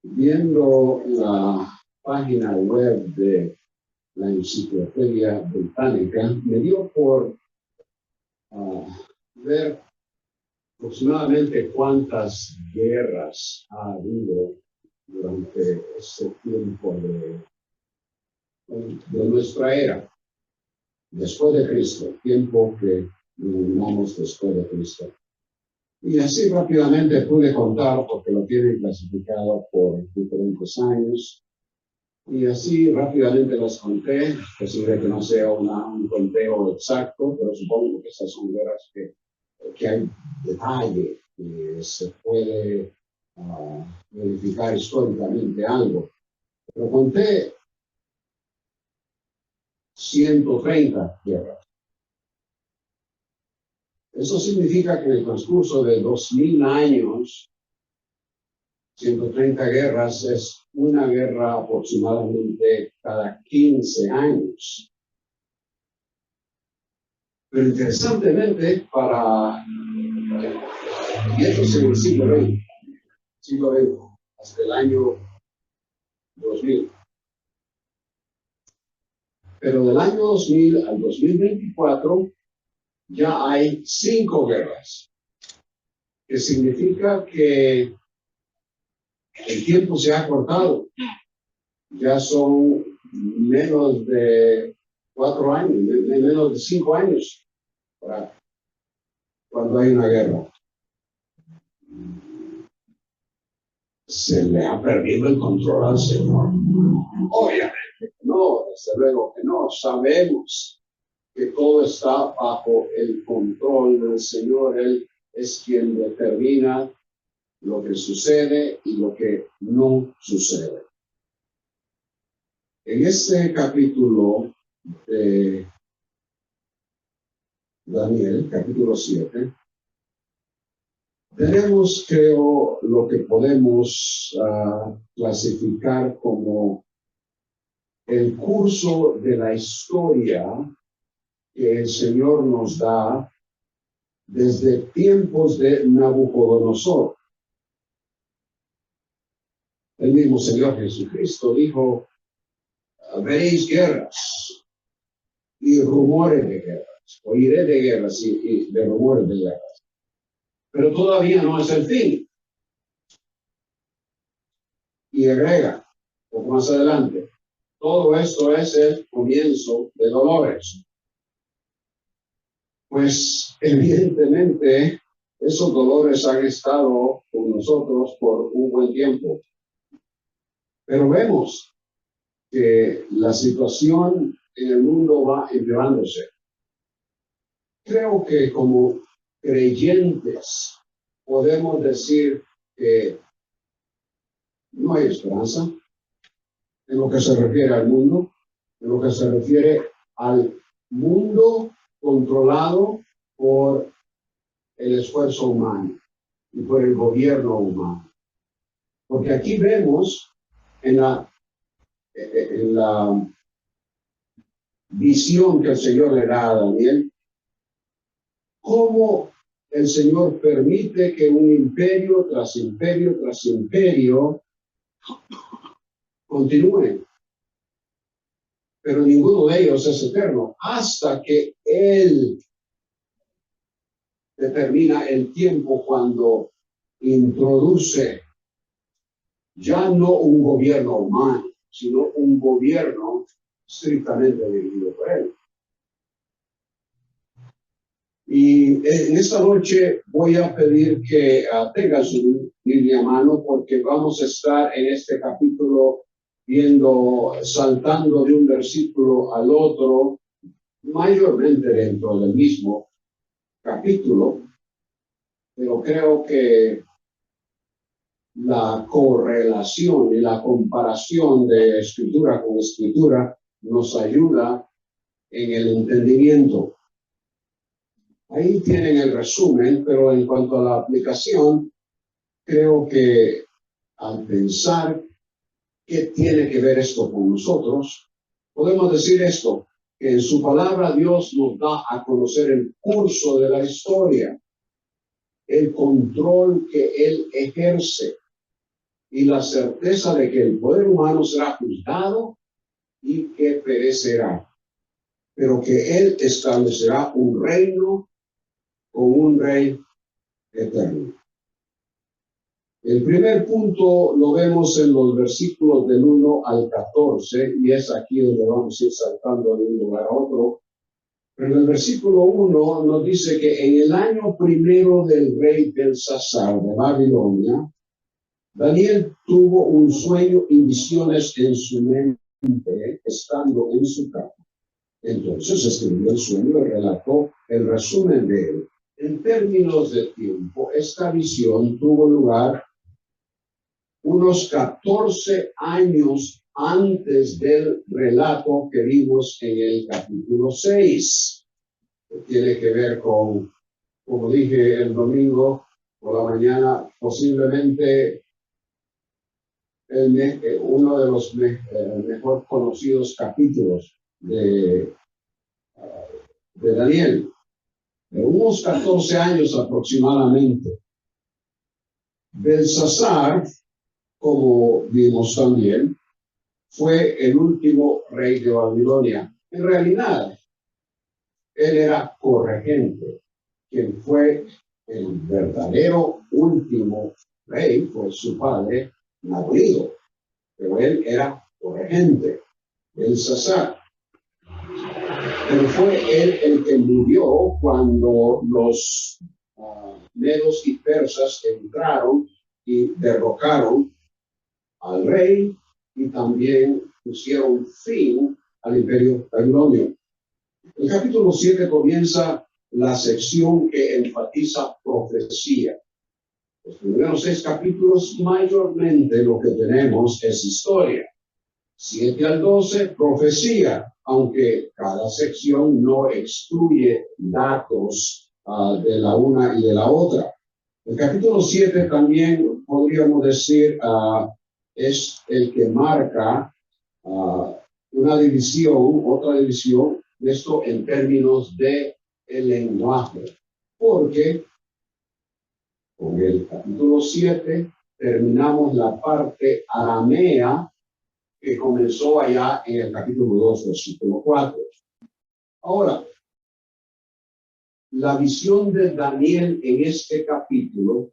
Viendo la página web de la Enciclopedia Británica, me dio por ver aproximadamente cuántas guerras ha habido durante ese tiempo de nuestra era, después de Cristo, tiempo que denominamos después de Cristo. Y así rápidamente pude contar, porque lo tienen clasificado por diferentes años, y así rápidamente las conté. Es posible que no sea un conteo exacto, pero supongo que esas son guerras que hay detalle, que se puede verificar históricamente algo. Pero conté 130 guerras. Eso significa que en el transcurso de 2000 años, 130 guerras es una guerra aproximadamente cada 15 años. Pero interesantemente, y eso es en el siglo XX, hasta el año 2000. Pero del año 2000 al 2024 ya hay 5 guerras, que significa que el tiempo se ha cortado. Ya son menos de 4 años, menos de 5 años para cuando hay una guerra. Se le ha perdido el control al Señor. Obviamente no, desde luego que no. Sabemos que todo está bajo el control del Señor. Él es quien determina lo que sucede y lo que no sucede. En este capítulo de Daniel, capítulo 7, tenemos, creo, lo que podemos clasificar como el curso de la historia que el Señor nos da desde tiempos de Nabucodonosor. El mismo Señor Jesucristo dijo: veréis guerras y rumores de guerras, oiré de guerras y de rumores de guerras, pero todavía no es el fin. Y agrega, poco más adelante, todo esto es el comienzo de dolores. Pues evidentemente esos dolores han estado con nosotros por un buen tiempo. Pero vemos que la situación en el mundo va empeorándose. Creo que como creyentes podemos decir que no hay esperanza en lo que se refiere al mundo, en lo que se refiere al mundo controlado por el esfuerzo humano y por el gobierno humano. Porque aquí vemos en la visión que el Señor le da a Daniel, cómo el Señor permite que un imperio tras imperio tras imperio continúe. Pero ninguno de ellos es eterno, hasta que Él determina el tiempo cuando introduce ya no un gobierno humano, sino un gobierno estrictamente dirigido por Él. Y en esta noche voy a pedir que tenga su Biblia a mano, porque vamos a estar en este capítulo saltando de un versículo al otro, mayormente dentro del mismo capítulo, pero creo que la correlación y la comparación de escritura con escritura nos ayuda en el entendimiento. Ahí tienen el resumen, pero en cuanto a la aplicación, creo que al pensar qué tiene que ver esto con nosotros, podemos decir esto, que en su palabra Dios nos da a conocer el curso de la historia, el control que Él ejerce y la certeza de que el poder humano será juzgado y que perecerá, pero que él establecerá un reino con un rey eterno. El primer punto lo vemos en los versículos del 1 al 14, y es aquí donde vamos a ir saltando de un lugar a otro. Pero en el versículo 1 nos dice que en el año primero del rey Belsasar de Babilonia, Daniel tuvo un sueño y visiones en su mente, estando en su cama. Entonces escribió el sueño y relató el resumen de él. En términos de tiempo, esta visión tuvo lugar unos 14 años antes del relato que vimos en el capítulo 6. Que tiene que ver con, como dije el domingo por la mañana, posiblemente uno de los mejor conocidos capítulos de Daniel, de unos 14 años aproximadamente. Belsasar, como vimos también, fue el último rey de Babilonia. En realidad, él era corregente. Quien fue el verdadero último rey fue su padre, Nabonido, pero él era corregente, Belsasar. Pero fue él el que murió cuando los medos y persas entraron y derrocaron al rey y también pusieron fin al imperio babilonio. El capítulo 7 comienza la sección que enfatiza profecía. Los primeros 6 capítulos mayormente lo que tenemos es historia. 7 al 12, profecía, aunque cada sección no excluye datos de la una y de la otra. El capítulo 7 también podríamos decir es el que marca una división, otra división, de esto en términos de el lenguaje, porque con el capítulo 7 terminamos la parte aramea que comenzó allá en el capítulo 2, versículo 4. Ahora, la visión de Daniel en este capítulo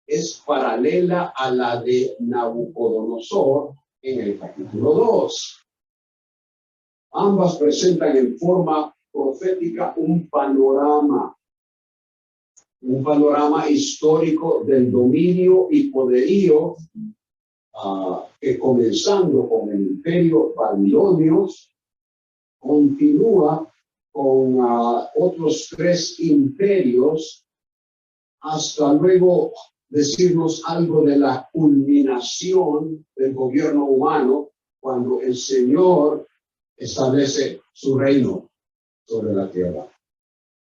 es paralela a la de Nabucodonosor en el capítulo 2. Ambas presentan en forma profética un panorama histórico del dominio y poderío que comenzando con el imperio babilonio, continúa con otros 3 imperios, hasta luego decirnos algo de la culminación del gobierno humano cuando el Señor establece su reino sobre la tierra.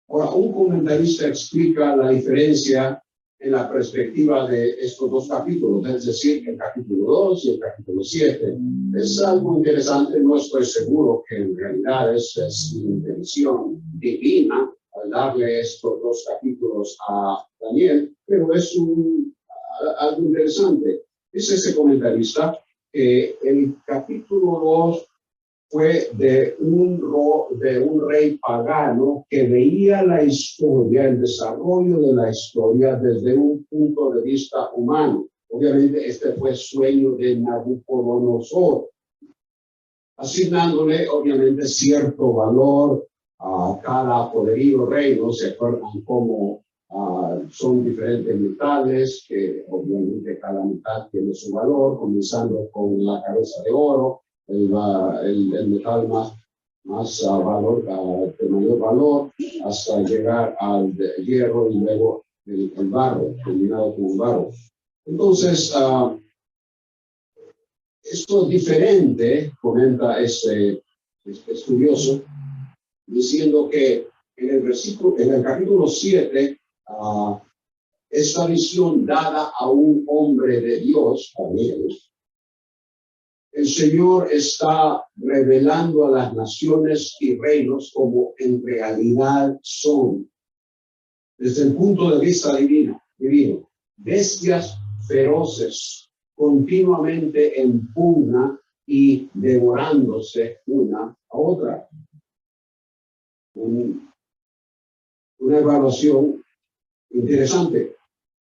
Ahora, un comentarista explica la diferencia en la perspectiva de estos 2 capítulos, es decir, el capítulo 2 y el capítulo 7. Es algo interesante, no estoy seguro que en realidad es intención divina al darle estos 2 capítulos a Daniel, pero es algo interesante. Dice ese comentarista que el capítulo 2 fue de un rey pagano que veía la historia, el desarrollo de la historia desde un punto de vista humano. Obviamente este fue sueño de Nabucodonosor, asignándole obviamente cierto valor a cada poderío reino. Se acuerdan cómo son diferentes metales, que obviamente cada metal tiene su valor, comenzando con la cabeza de oro, el metal más valor, de mayor valor, hasta llegar al hierro y luego el barro, combinado con el barro. Entonces, esto es diferente, comenta este estudioso, diciendo que en el capítulo 7, esta visión dada a un hombre de Dios, Daniel, el Señor está revelando a las naciones y reinos como en realidad son, desde el punto de vista divino, bestias feroces, continuamente en pugna y devorándose una a otra. Una evaluación interesante.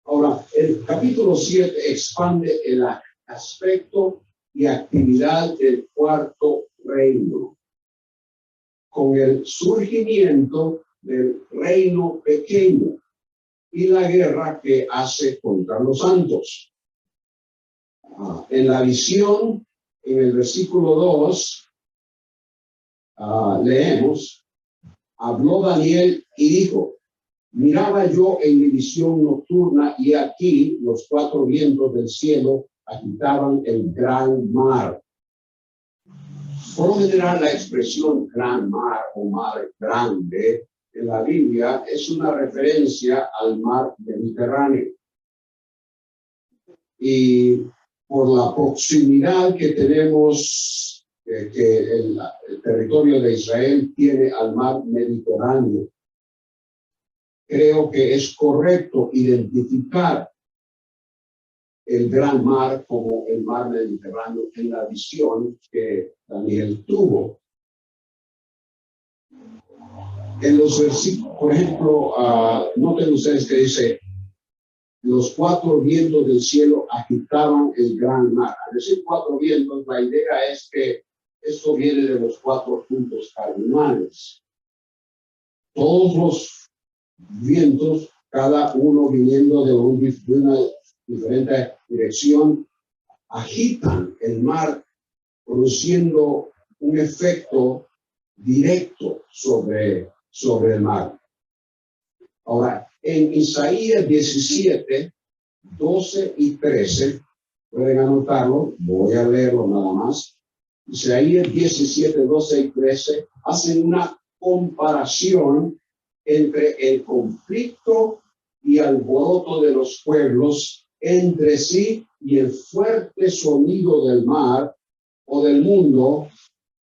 Ahora, el capítulo 7 expande el aspecto y actividad del cuarto reino, con el surgimiento del reino pequeño y la guerra que hace contra los santos. En la visión, en el versículo 2, leemos, habló Daniel y dijo, miraba yo en mi visión nocturna y aquí los cuatro vientos del cielo agitaban el gran mar. Por lo general, la expresión gran mar o mar grande en la Biblia es una referencia al mar Mediterráneo. Y por la proximidad que tenemos, que el territorio de Israel tiene al mar Mediterráneo, creo que es correcto identificar el gran mar como el mar Mediterráneo en la visión que Daniel tuvo. En los versículos, por ejemplo, noten ustedes que dice, los cuatro vientos del cielo agitaban el gran mar. Al decir cuatro vientos, la idea es que esto viene de los cuatro puntos cardinales. Todos los vientos, cada uno viniendo de una diferente dirección, agitan el mar, produciendo un efecto directo sobre el mar. Ahora, en Isaías 17, 12 y 13, pueden anotarlo, voy a leerlo nada más. Isaías 17, 12 y 13 hacen una comparación entre el conflicto y alboroto de los pueblos entre sí y el fuerte sonido del mar o del mundo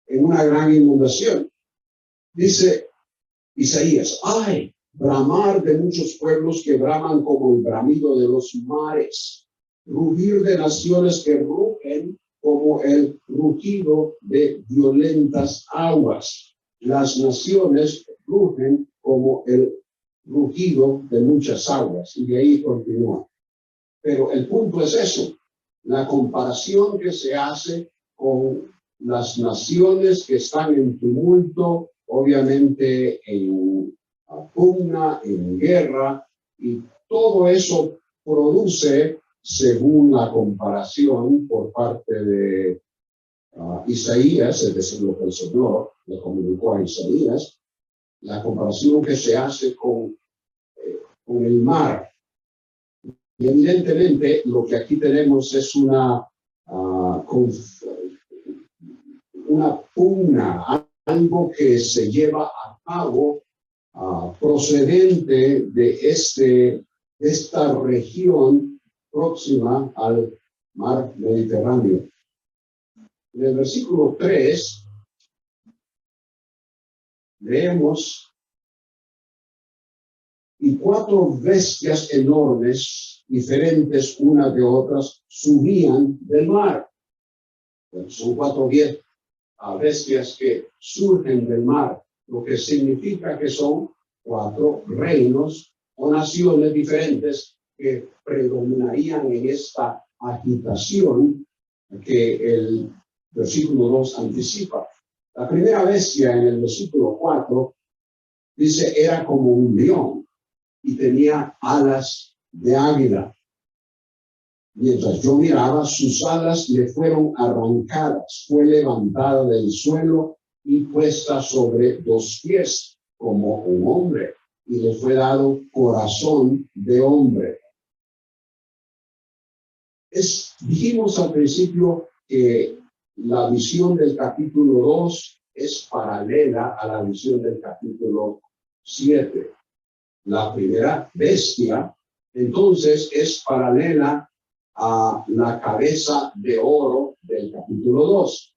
en una gran inundación. Dice Isaías, ¡ay! Bramar de muchos pueblos que braman como el bramido de los mares, rugir de naciones que rugen como el rugido de violentas aguas. Las naciones rugen como el rugido de muchas aguas. Y de ahí continúa. Pero el punto es eso, la comparación que se hace con las naciones que están en tumulto, obviamente en pugna, en guerra, y todo eso produce, según la comparación por parte de Isaías, es decir, lo que el Señor le comunicó a Isaías, la comparación que se hace con el mar. Y evidentemente lo que aquí tenemos es una pugna, algo que se lleva a cabo procedente de esta región próxima al mar Mediterráneo. En el versículo 3 leemos, y cuatro bestias enormes, diferentes unas de otras, subían del mar. Bueno, son cuatro bestias que surgen del mar, lo que significa que son cuatro reinos o naciones diferentes que predominarían en esta agitación que el versículo 2 anticipa. La primera bestia en el versículo 4 dice era como un león y tenía alas de águila. Mientras yo miraba, sus alas le fueron arrancadas, fue levantada del suelo y puesta sobre dos pies, como un hombre, y le fue dado corazón de hombre. Dijimos al principio que la visión del capítulo 2 es paralela a la visión del capítulo 7. La primera bestia, entonces, es paralela a la cabeza de oro del capítulo 2.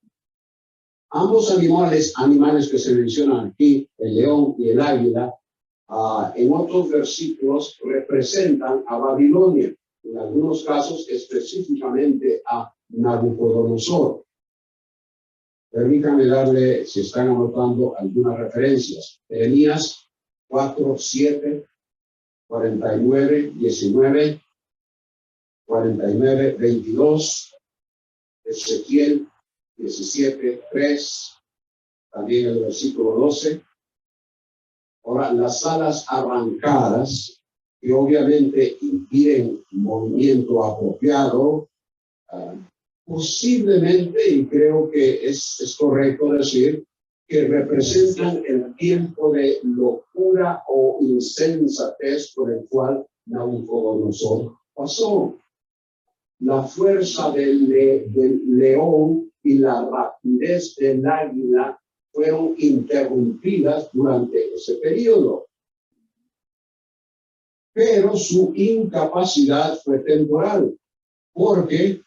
Ambos animales que se mencionan aquí, el león y el águila, en otros versículos representan a Babilonia. en algunos casos específicamente a Nabucodonosor. Permítanme darle, si están anotando, algunas referencias. Jeremías 4, 7, 49, 19, 49, 22, Ezequiel 17, 3, también el versículo 12. Ahora, las alas arrancadas, que obviamente impiden movimiento apropiado, posiblemente, y creo que es correcto decir, que representan el tiempo de locura o insensatez por el cual Nabucodonosor pasó. La fuerza del león y la rapidez del águila fueron interrumpidas durante ese periodo. Pero su incapacidad fue temporal, porque,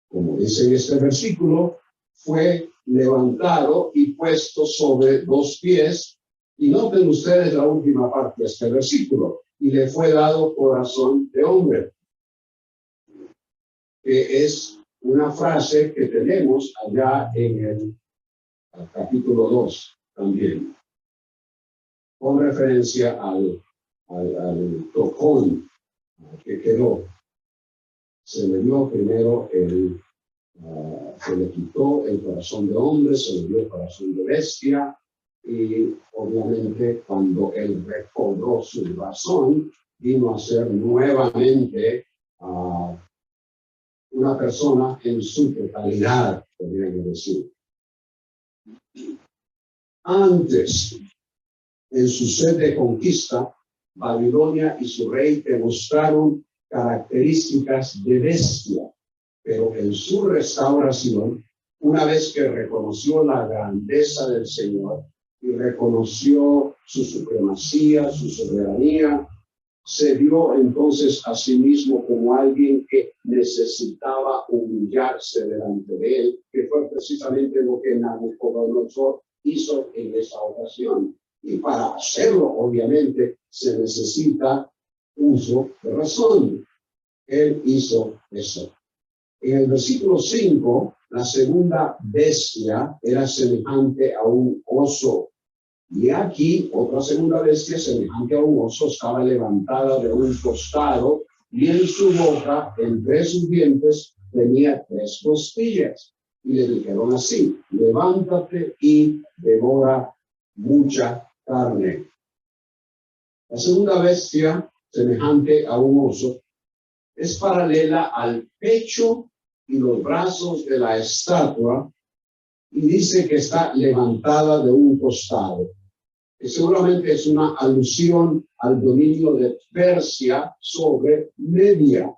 como dice en este versículo, fue levantado y puesto sobre 2 pies. Y noten ustedes la última parte de este versículo. Y le fue dado corazón de hombre, que es una frase que tenemos allá en el capítulo 2 también, con referencia al tocón que quedó. Se le dio primero se le quitó el corazón de hombre, se le dio el corazón de bestia, y obviamente cuando él recobró su razón, vino a ser nuevamente una persona en su totalidad, podría decir. Antes, en su sed de conquista, Babilonia y su rey demostraron características de bestia, pero en su restauración, una vez que reconoció la grandeza del Señor y reconoció su supremacía, su soberanía, se vio entonces a sí mismo como alguien que necesitaba humillarse delante de él, que fue precisamente lo que Nabucodonosor hizo en esa ocasión. Y para hacerlo, obviamente, se necesita uso de razón. Él hizo eso. En el versículo 5, la segunda bestia era semejante a un oso. Y aquí, otra segunda bestia semejante a un oso estaba levantada de un costado, y en su boca, entre sus dientes, tenía 3 costillas. Y le dijeron así: levántate y devora mucha carne. La segunda bestia, semejante a un oso, es paralela al pecho y los brazos de la estatua, y dice que está levantada de un costado. Que seguramente es una alusión al dominio de Persia sobre Media,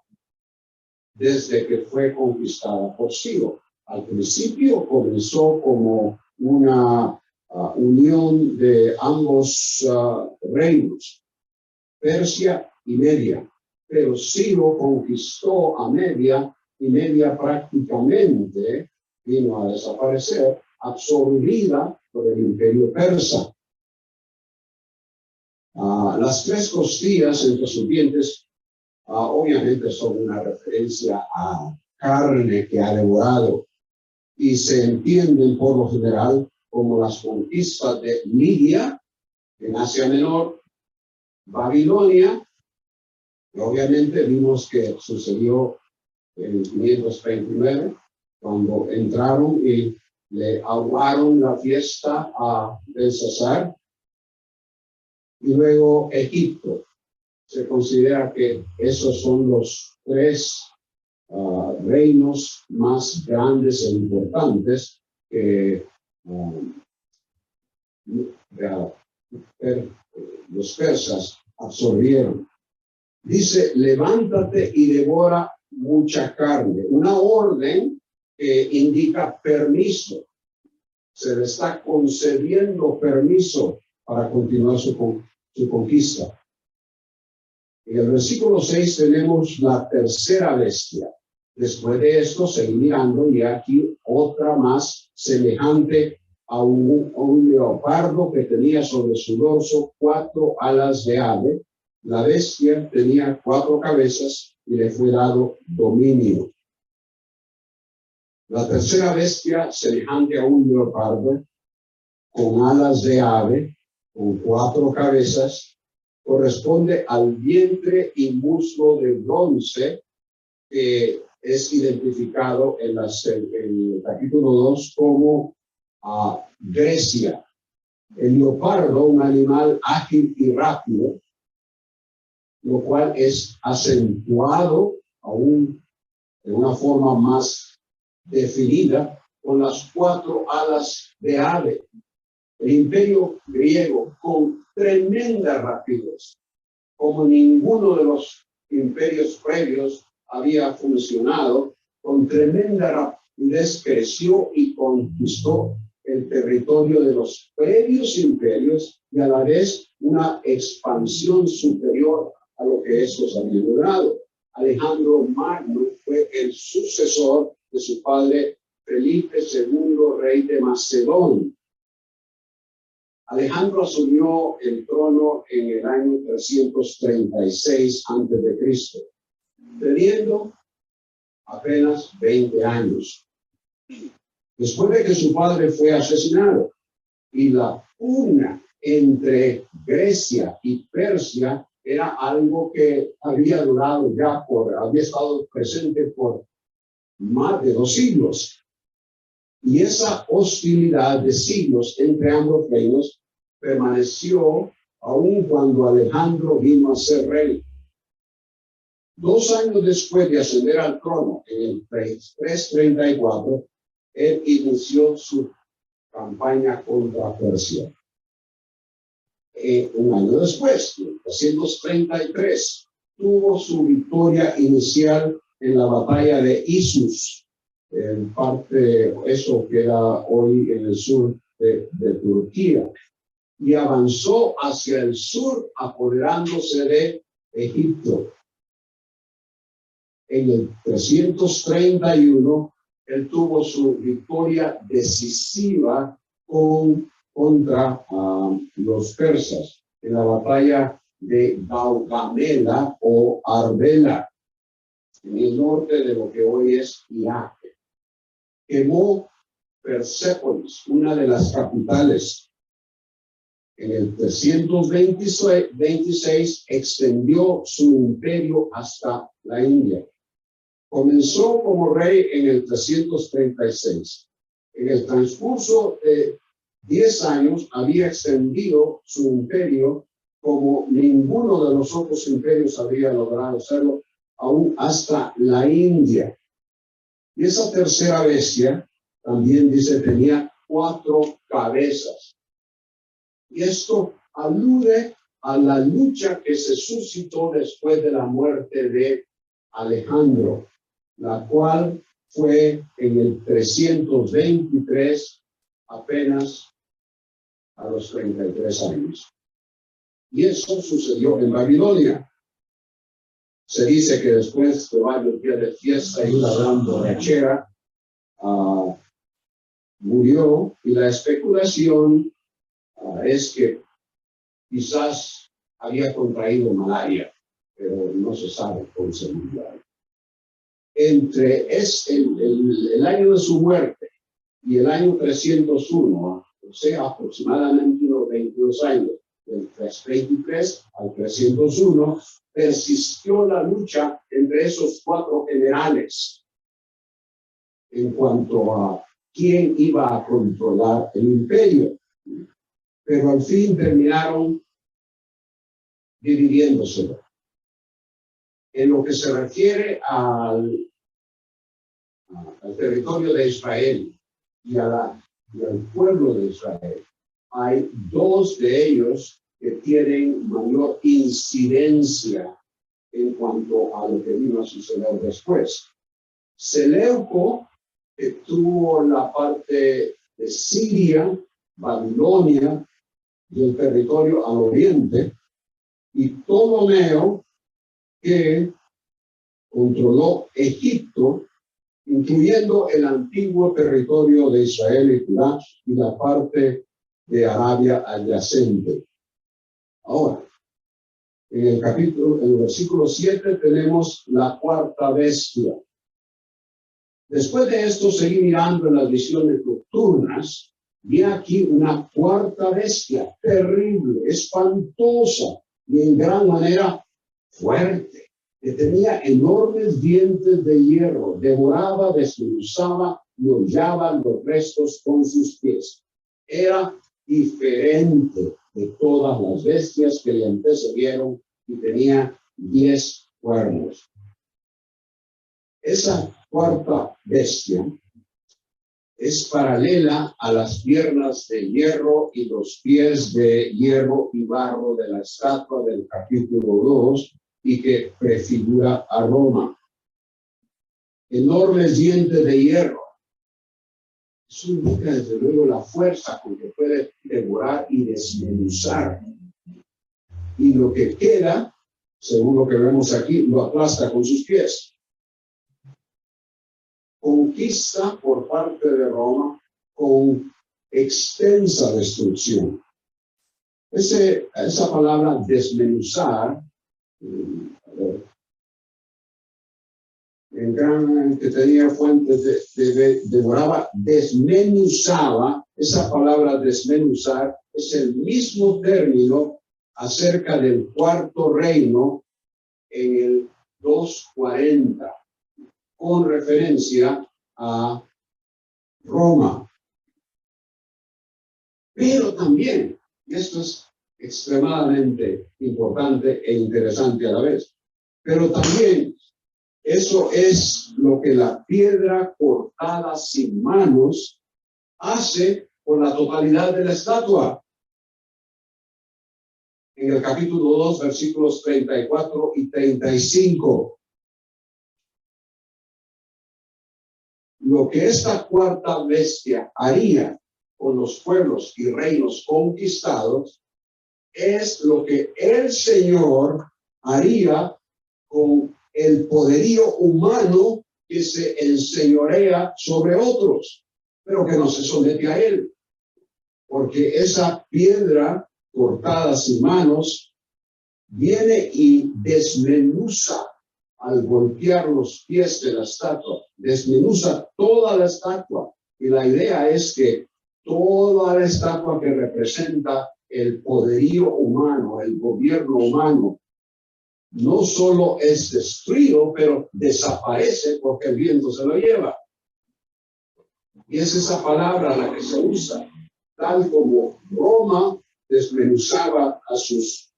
desde que fue conquistada por Ciro. Al principio comenzó como una unión de ambos reinos, Persia y Media, pero Ciro conquistó a Media, y Media prácticamente vino a desaparecer, absorbida por el imperio persa. Las 3 costillas entre sus dientes obviamente son una referencia a carne que ha devorado, y se entienden por lo general como las conquistas de Lidia en Asia Menor, Babilonia, y obviamente vimos que sucedió en 539, cuando entraron y le aguaron la fiesta a Belsasar. Y luego Egipto. Se considera que esos son los 3 reinos más grandes e importantes que los persas absorbieron. Dice: levántate y devora mucha carne. Una orden que indica permiso. Se le está concediendo permiso para continuar su conquista. En el versículo 6 tenemos la tercera bestia. Después de esto, seguí mirando, y aquí otra más semejante a un leopardo que tenía sobre su dorso 4 alas de ave, La bestia tenía 4 cabezas y le fue dado dominio. La tercera bestia, semejante a un leopardo, con alas de ave, con 4 cabezas, corresponde al vientre y muslo de bronce, que es identificado en el capítulo 2 como Grecia. El leopardo, un animal ágil y rápido, lo cual es acentuado aún de una forma más definida con las 4 alas de ave. El imperio griego, con tremenda rapidez, como ninguno de los imperios previos había funcionado, con tremenda rapidez creció y conquistó el territorio de los previos imperios y a la vez una expansión superior a lo que estos habían logrado. Alejandro Magno fue el sucesor de su padre Felipe II, rey de Macedonia. Alejandro asumió el trono en el año 336 a.C., teniendo apenas 20 años. Después de que su padre fue asesinado y la pugna entre Grecia y Persia era algo que había durado ya había estado presente por más de 2 siglos. Y esa hostilidad de siglos entre ambos reinos permaneció aun cuando Alejandro vino a ser rey. 2 años después de ascender al trono, en el 334, él inició su campaña contra Persia. Un año después, en 333, tuvo su victoria inicial en la batalla de Issus, en parte, eso queda hoy en el sur de Turquía, y avanzó hacia el sur apoderándose de Egipto. En el 331, él tuvo su victoria decisiva contra los persas en la batalla de Gaugamela o Arbela, en el norte de lo que hoy es Irak. Quemó Persépolis, una de las capitales. En el 326 extendió su imperio hasta la India. Comenzó como rey en el 336. En el transcurso de 10 años había extendido su imperio como ninguno de los otros imperios había logrado hacerlo, aún hasta la India. Y esa tercera bestia también dice tenía 4 cabezas. Y esto alude a la lucha que se suscitó después de la muerte de Alejandro, la cual fue en el 323, apenas a los 33 años. Y eso sucedió en Babilonia. Se dice que después de varios días de fiesta y una gran borrachera, murió, y la especulación es que quizás había contraído malaria, pero no se sabe con seguridad. Entre el año de su muerte y el año 301, o sea, aproximadamente unos 22 años, del 323 al 301, persistió la lucha entre esos 4 generales en cuanto a quién iba a controlar el imperio. Pero al fin terminaron dividiéndose. En lo que se refiere al territorio de Israel y al pueblo de Israel, hay 2 de ellos que tienen mayor incidencia en cuanto a lo que vino a suceder después. Seleuco, que tuvo la parte de Siria, Babilonia y el territorio al oriente, y Ptolomeo, que controló Egipto, incluyendo el antiguo territorio de Israel y Judá y la parte de Arabia adyacente. Ahora, En el versículo 7 tenemos la cuarta bestia. Después de esto seguí mirando en las visiones nocturnas, vi aquí una cuarta bestia, terrible, espantosa y en gran manera fuerte, que tenía enormes dientes de hierro, devoraba, desmenuzaba y hollaba los restos con sus pies. Era diferente de todas las bestias que le antecedieron y tenía 10 cuernos. Esa cuarta bestia es paralela a las piernas de hierro y los pies de hierro y barro de la estatua del capítulo 2 y que prefigura a Roma. Enormes dientes de hierro. Eso indica desde luego la fuerza con que puede devorar y desmenuzar. Y lo que queda, según lo que vemos aquí, lo aplasta con sus pies. Conquista por parte de Roma con extensa destrucción. Esa palabra desmenuzar, en gran que tenía fuentes devoraba, desmenuzaba. Esa palabra desmenuzar es el mismo término acerca del cuarto reino en el 240. Con referencia a Roma. Pero también, y esto es extremadamente importante e interesante a la vez, pero también eso es lo que la piedra cortada sin manos hace con la totalidad de la estatua. En el capítulo 2, versículos 34 y 35. Lo que esta cuarta bestia haría con los pueblos y reinos conquistados es lo que el Señor haría con el poderío humano que se enseñorea sobre otros, pero que no se somete a él. Porque esa piedra cortada sin manos viene y desmenuza al golpear los pies de la estatua, desmenuza toda la estatua. Y la idea es que toda la estatua que representa el poderío humano, el gobierno humano, no solo es destruido, pero desaparece porque el viento se lo lleva. Y es esa palabra la que se usa, tal como Roma desmenuzaba a sus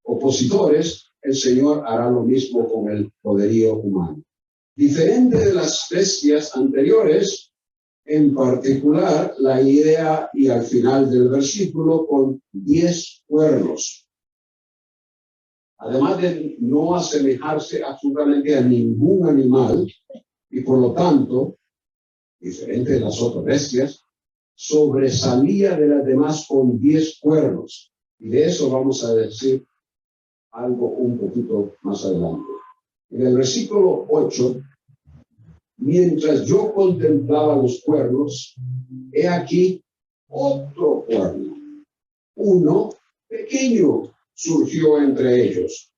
opositores, el Señor hará lo mismo con el poderío humano. Diferente de las bestias anteriores, en particular la idea y al final del versículo con 10 cuernos. Además de no asemejarse absolutamente a ningún animal y por lo tanto, diferente de las otras bestias, sobresalía de las demás con 10 cuernos. Y de eso vamos a decir algo un poquito más adelante. En el versículo 8, mientras yo contemplaba los cuernos, he aquí otro cuerno. Uno pequeño surgió entre ellos,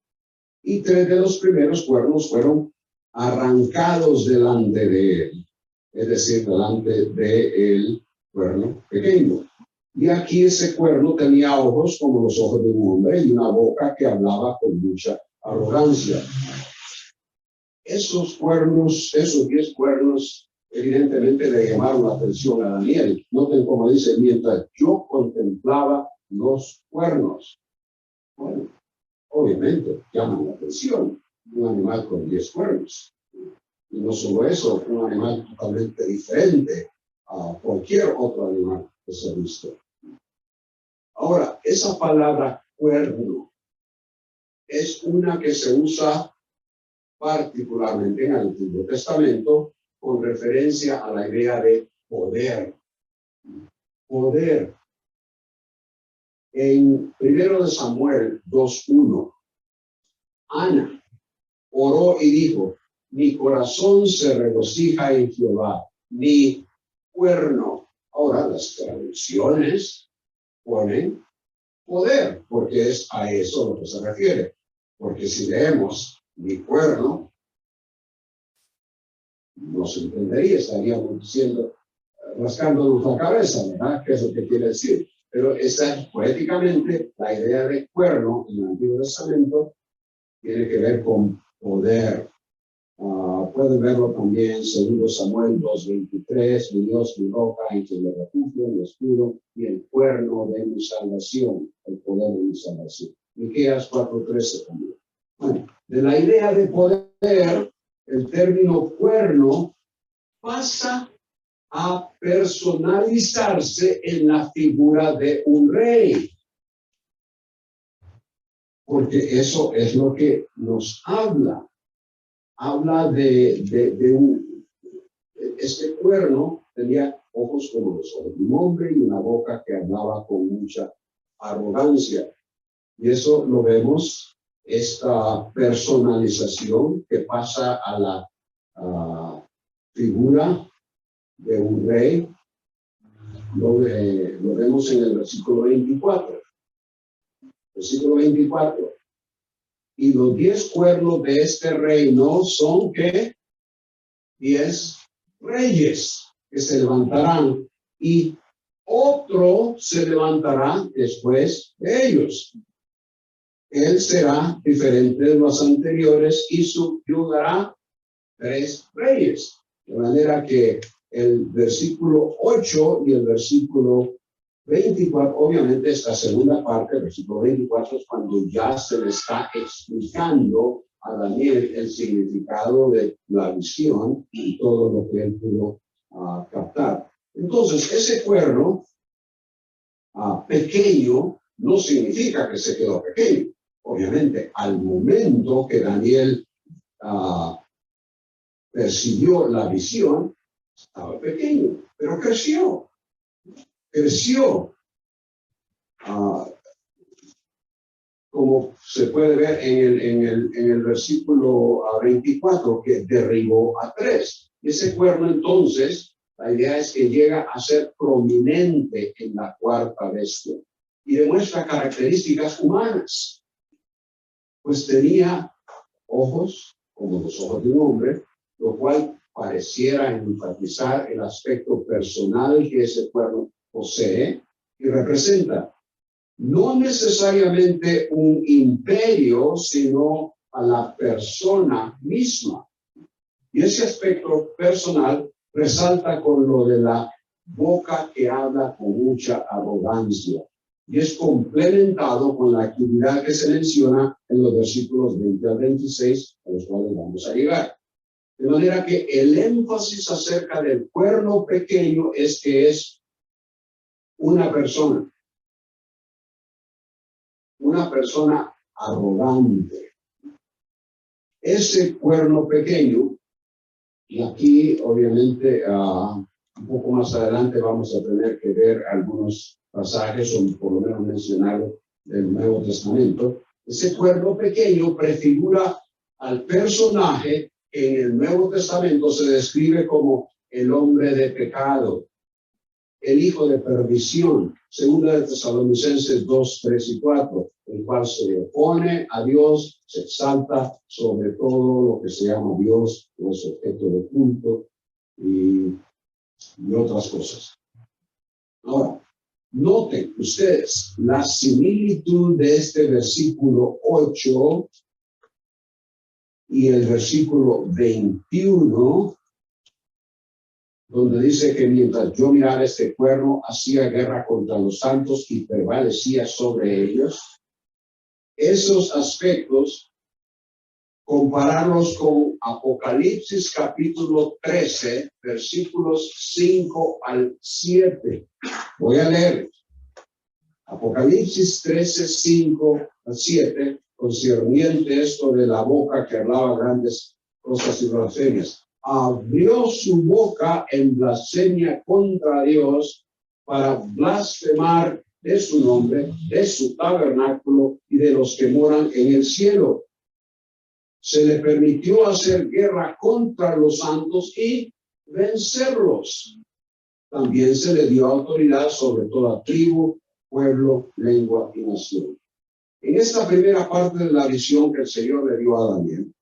y 3 de los primeros cuernos fueron arrancados delante de él, es decir, delante del cuerno pequeño. Y aquí ese cuerno tenía ojos como los ojos de un hombre y una boca que hablaba con mucha arrogancia. Esos cuernos, esos 10 cuernos, evidentemente le llamaron la atención a Daniel. Noten cómo dice, mientras yo contemplaba los cuernos. Bueno, obviamente llaman la atención un animal con 10 cuernos. Y no solo eso, un animal totalmente diferente a cualquier otro animal que se ha visto. Ahora, esa palabra cuerno es una que se usa particularmente en el Antiguo Testamento con referencia a la idea de poder. Poder. En 1 Samuel 2:1, Ana oró y dijo, mi corazón se regocija en Jehová, mi cuerno. Ahora las traducciones ponen poder, porque es a eso a lo que se refiere. Porque si leemos mi cuerno, no se entendería, estaríamos diciendo, rascándonos la cabeza, ¿verdad? ¿Qué es lo que quiere decir? Pero esa, poéticamente, la idea de cuerno en el Antiguo Testamento tiene que ver con poder. Pueden verlo también, 2 Samuel 2:23, mi Dios, mi roca, en quien me refugio, mi escudo, y el cuerno de mi salvación, el poder de mi salvación. Miqueas 4:13 también. Bueno, de la idea de poder, el término cuerno pasa a personalizarse en la figura de un rey. Porque eso es lo que nos habla. Habla de este cuerno tenía ojos como los ojos de un hombre y una boca que hablaba con mucha arrogancia. Y eso lo vemos, esta personalización que pasa a la figura de un rey. Lo vemos en el versículo 24. Versículo 24. Y los 10 cuernos de este reino son, ¿qué? 10 reyes que se levantarán y otro se levantará después de ellos. Él será diferente de los anteriores y subyugará 3 reyes. De manera que el versículo 8 y el versículo 24, obviamente esta segunda parte, el versículo 24, es cuando ya se le está explicando a Daniel el significado de la visión y todo lo que él pudo captar. Entonces, ese cuerno pequeño no significa que se quedó pequeño. Obviamente, al momento que Daniel percibió la visión, estaba pequeño, pero creció. Como se puede ver en el versículo 24, que derribó a 3. Ese cuerno, entonces, la idea es que llega a ser prominente en la cuarta bestia y demuestra características humanas. Pues tenía ojos como los ojos de un hombre, lo cual pareciera enfatizar el aspecto personal que ese cuerno posee y representa. No necesariamente un imperio, sino a la persona misma. Y ese aspecto personal resalta con lo de la boca que habla con mucha arrogancia. Y es complementado con la actividad que se menciona en los versículos 20 al 26, a los cuales vamos a llegar. De manera que el énfasis acerca del cuerno pequeño es que es una persona arrogante. Ese cuerno pequeño, y aquí obviamente un poco más adelante vamos a tener que ver algunos pasajes, o por lo menos mencionarlo, del Nuevo Testamento. Ese cuerno pequeño prefigura al personaje que en el Nuevo Testamento se describe como el hombre de pecado, el hijo de perdición, segunda de Tesalonicenses 2, 3 y 4, el cual se opone a Dios, se exalta sobre todo lo que se llama Dios, o es objeto de culto y otras cosas. Ahora, noten ustedes la similitud de este versículo 8 y el versículo 21, donde dice que mientras yo miraba este cuerno, hacía guerra contra los santos y prevalecía sobre ellos. Esos aspectos, compararlos con Apocalipsis capítulo 13, versículos 5 al 7. Voy a leer Apocalipsis 13, 5 al 7, concerniente esto de la boca que hablaba grandes cosas y blasfemias. Abrió su boca en blasfemia contra Dios para blasfemar de su nombre, de su tabernáculo y de los que moran en el cielo. Se le permitió hacer guerra contra los santos y vencerlos. También se le dio autoridad sobre toda tribu, pueblo, lengua y nación. En esta primera parte de la visión que el Señor le dio a Daniel,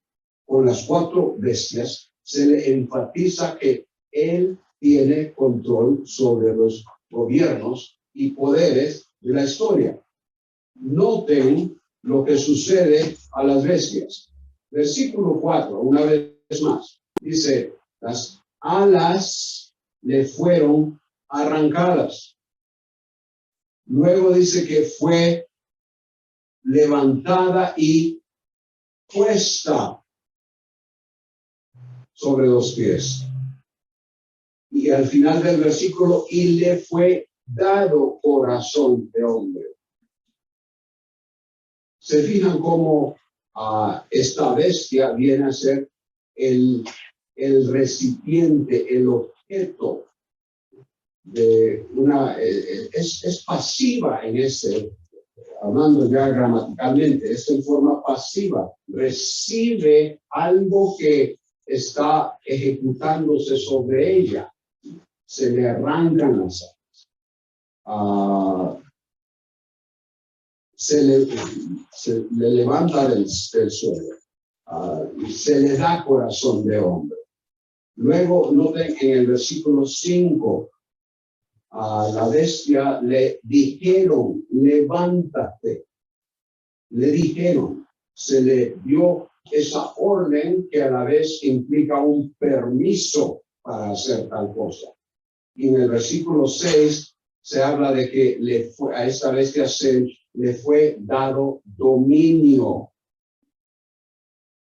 con las 4 bestias, se le enfatiza que Él tiene control sobre los gobiernos y poderes de la historia. Noten lo que sucede a las bestias. Versículo 4, una vez más, dice, las alas le fueron arrancadas. Luego dice que fue levantada y puesta sobre 2 pies. Y al final del versículo, y le fue dado corazón de hombre. Se fijan cómo esta bestia viene a ser el recipiente, el objeto de una, es pasiva en ese, hablando ya gramaticalmente, es en forma pasiva, recibe algo que está ejecutándose sobre ella, se le arrancan las alas, se le levanta del suelo, y se le da corazón de hombre. Luego, noten en el versículo 5, a la bestia le dijeron, levántate. Le dijeron, se le dio esa orden que a la vez implica un permiso para hacer tal cosa. Y en el versículo 6 se habla de que a esta bestia le fue dado dominio.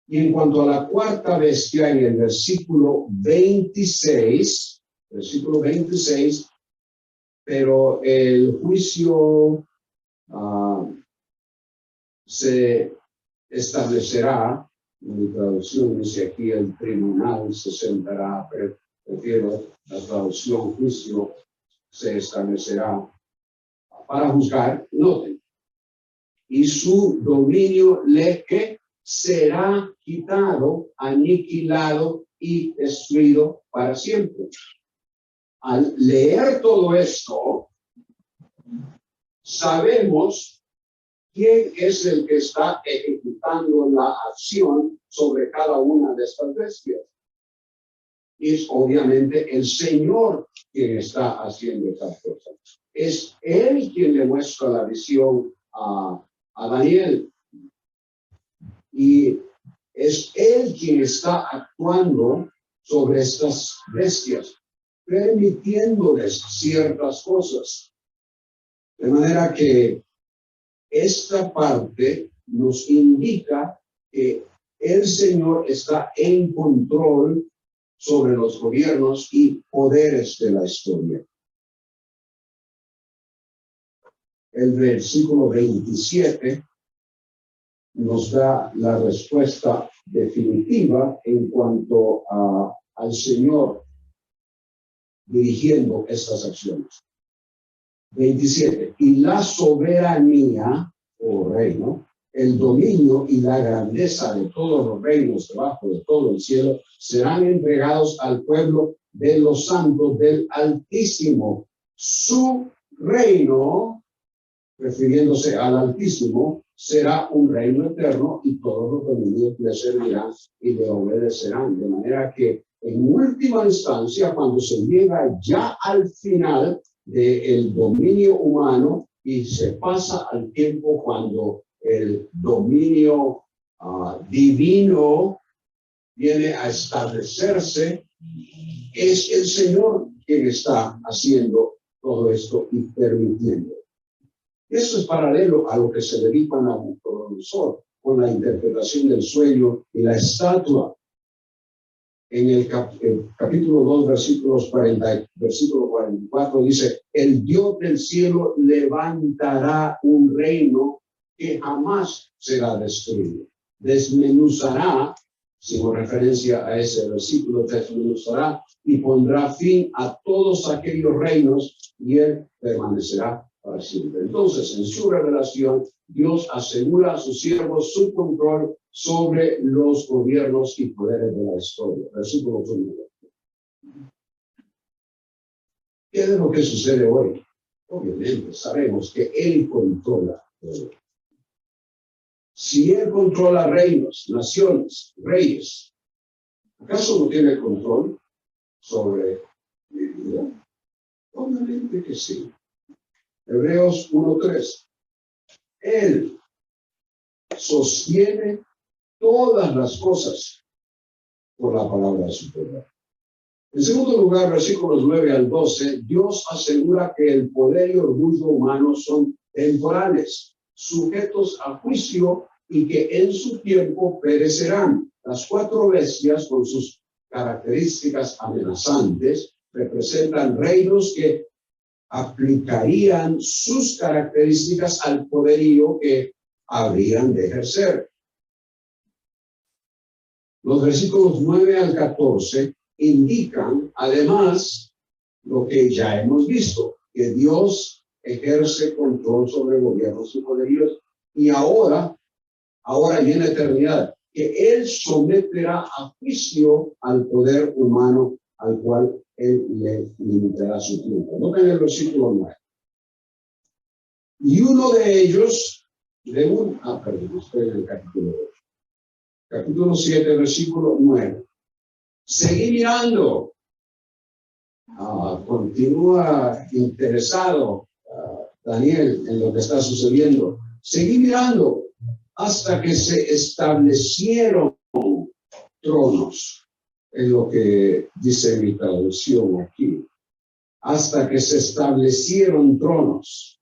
Y en cuanto a la cuarta bestia, en el versículo 26, pero el juicio se establecerá, en mi traducción dice aquí el tribunal se sentará, pero prefiero la traducción juicio se establecerá para juzgar, noten, y su dominio que será quitado, aniquilado y destruido para siempre. Al leer todo esto, sabemos quién es el que está ejecutando la acción sobre cada una de estas bestias. Es obviamente el Señor quien está haciendo estas cosas. Es Él quien le muestra la visión a Daniel. Y es Él quien está actuando sobre estas bestias, permitiéndoles ciertas cosas. De manera que esta parte nos indica que el Señor está en control sobre los gobiernos y poderes de la historia. El versículo 27 nos da la respuesta definitiva en cuanto al Señor dirigiendo estas acciones. 27. Y la soberanía, o reino, el dominio y la grandeza de todos los reinos debajo de todo el cielo serán entregados al pueblo de los santos del Altísimo. Su reino, refiriéndose al Altísimo, será un reino eterno y todos los dominios le servirán y le obedecerán. De manera que en última instancia, cuando se llega ya al final del dominio humano y se pasa al tiempo cuando el dominio divino viene a establecerse, es el Señor quien está haciendo todo esto y permitiendo. Eso es paralelo a lo que se dedica a Nabucodonosor con la interpretación del sueño y la estatua. En el capítulo 2, versículo 44, dice, el Dios del cielo levantará un reino que jamás será destruido. Desmenuzará, sin referencia a ese versículo, desmenuzará y pondrá fin a todos aquellos reinos y él permanecerá para siempre. Entonces, en su revelación, Dios asegura a sus siervos su control sobre los gobiernos y poderes de la historia. Versículo 1. ¿Qué es lo que sucede hoy? Obviamente, sabemos que Él controla todo. Si Él controla reinos, naciones, reyes, ¿acaso no tiene control sobre mi vida? Obviamente que sí. Hebreos 1:3. Él sostiene todas las cosas por la palabra de su poder. En segundo lugar, versículos 9 al 12, Dios asegura que el poder y orgullo humano son temporales, sujetos a juicio y que en su tiempo perecerán. Las cuatro bestias, con sus características amenazantes, representan reinos que aplicarían sus características al poderío que habrían de ejercer. Los versículos 9 al 14 indican, además, lo que ya hemos visto, que Dios ejerce control sobre gobiernos y poderíos, y ahora y en la eternidad, que Él someterá a juicio al poder humano al cual Él le limitará su tiempo. Noten el versículo 9. Y uno de ellos, estoy en el capítulo 8. Capítulo 7, versículo 9. Seguí mirando. Continúa interesado Daniel en lo que está sucediendo. Seguí mirando hasta que se establecieron tronos, es lo que dice mi traducción aquí. Hasta que se establecieron tronos.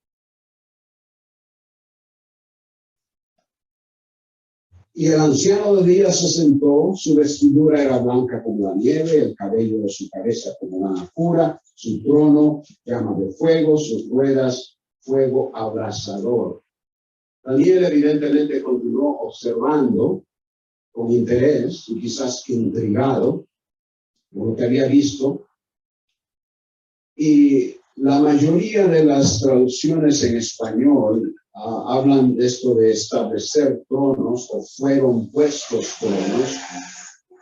Y el anciano de días se sentó, su vestidura era blanca como la nieve, el cabello de su cabeza como lana pura, su trono llama de fuego, sus ruedas fuego abrasador. Daniel evidentemente continuó observando con interés y quizás intrigado por lo que había visto. Y la mayoría de las traducciones en español hablan de esto de establecer tronos o fueron puestos tronos,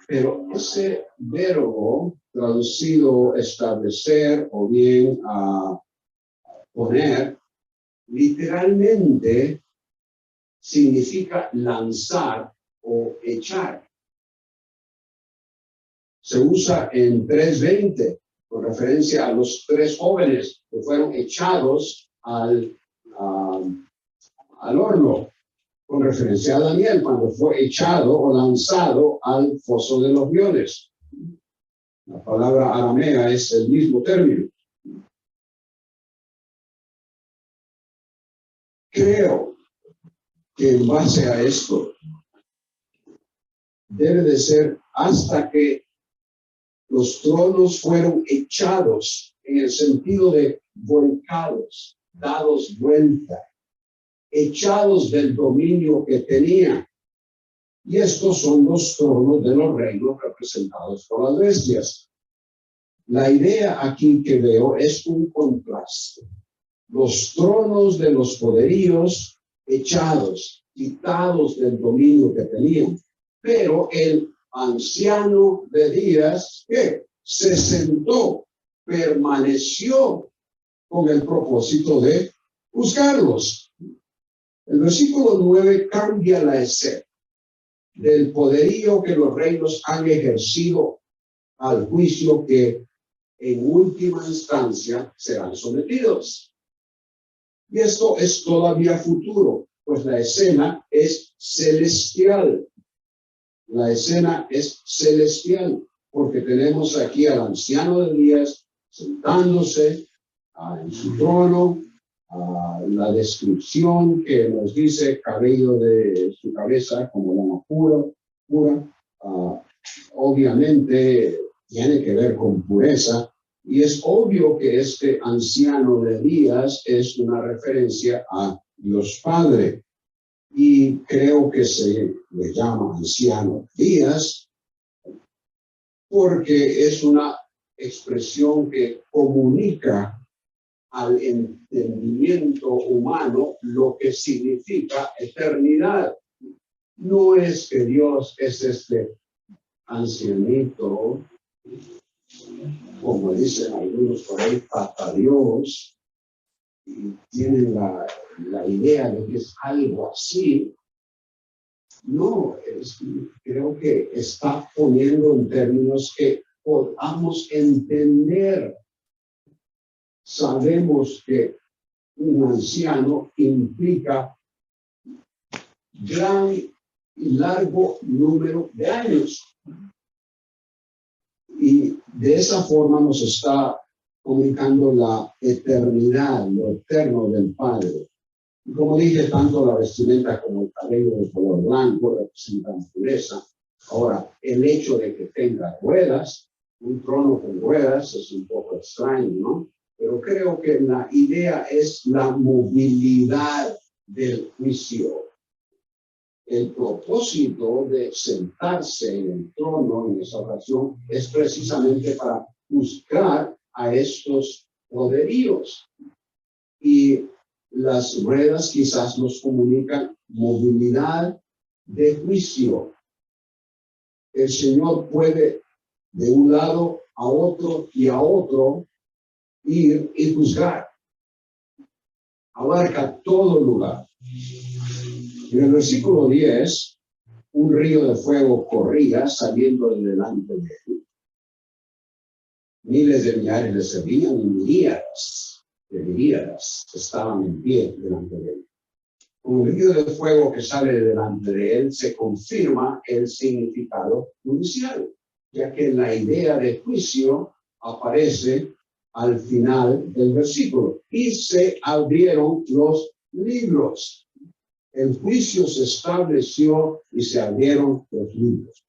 pero ese verbo traducido establecer o bien poner, literalmente significa lanzar o echar. Se usa en 3:20 con referencia a los tres jóvenes que fueron echados al horno, con referencia a Daniel cuando fue echado o lanzado al foso de los leones. La palabra aramea es el mismo término. Creo que en base a esto debe de ser hasta que los tronos fueron echados en el sentido de volcados, dados vuelta, echados del dominio que tenían. Y estos son los tronos de los reinos representados por las bestias. La idea aquí que veo es un contraste. Los tronos de los poderíos echados, quitados del dominio que tenían. Pero el anciano de días, que se sentó, permaneció con el propósito de juzgarlos. El versículo 9 cambia la escena del poderío que los reinos han ejercido al juicio que en última instancia serán sometidos. Y esto es todavía futuro, pues la escena es celestial. La escena es celestial, porque tenemos aquí al anciano de días sentándose en su trono, la descripción que nos dice cabello de su cabeza como lana pura, obviamente tiene que ver con pureza, y es obvio que este anciano de días es una referencia a Dios Padre. Y creo que se le llama anciano días porque es una expresión que comunica al entendimiento humano lo que significa eternidad. No es que Dios es este ancianito, como dicen algunos por ahí, pata Dios, y tienen la idea de que es algo así. No, creo que está poniendo en términos que podamos entender. Sabemos que un anciano implica gran y largo número de años. Y de esa forma nos está comunicando la eternidad, lo eterno del Padre. Y como dije, tanto la vestimenta como el cabello de color blanco representan pureza. Ahora, el hecho de que tenga ruedas, un trono con ruedas, es un poco extraño, ¿no? Pero creo que la idea es la movilidad del juicio. El propósito de sentarse en el trono en esa ocasión es precisamente para juzgar a estos poderíos. Y las ruedas quizás nos comunican movilidad de juicio. El Señor puede de un lado a otro y a otro ir y juzgar. Abarca todo lugar. En el versículo 10, un río de fuego corría saliendo de delante de él. Miles de millares le servían y miríadas estaban en pie delante de él. Con el río de fuego que sale de delante de él se confirma el significado judicial, ya que la idea de juicio aparece al final del versículo. Y se abrieron los libros. El juicio se estableció y se abrieron los libros.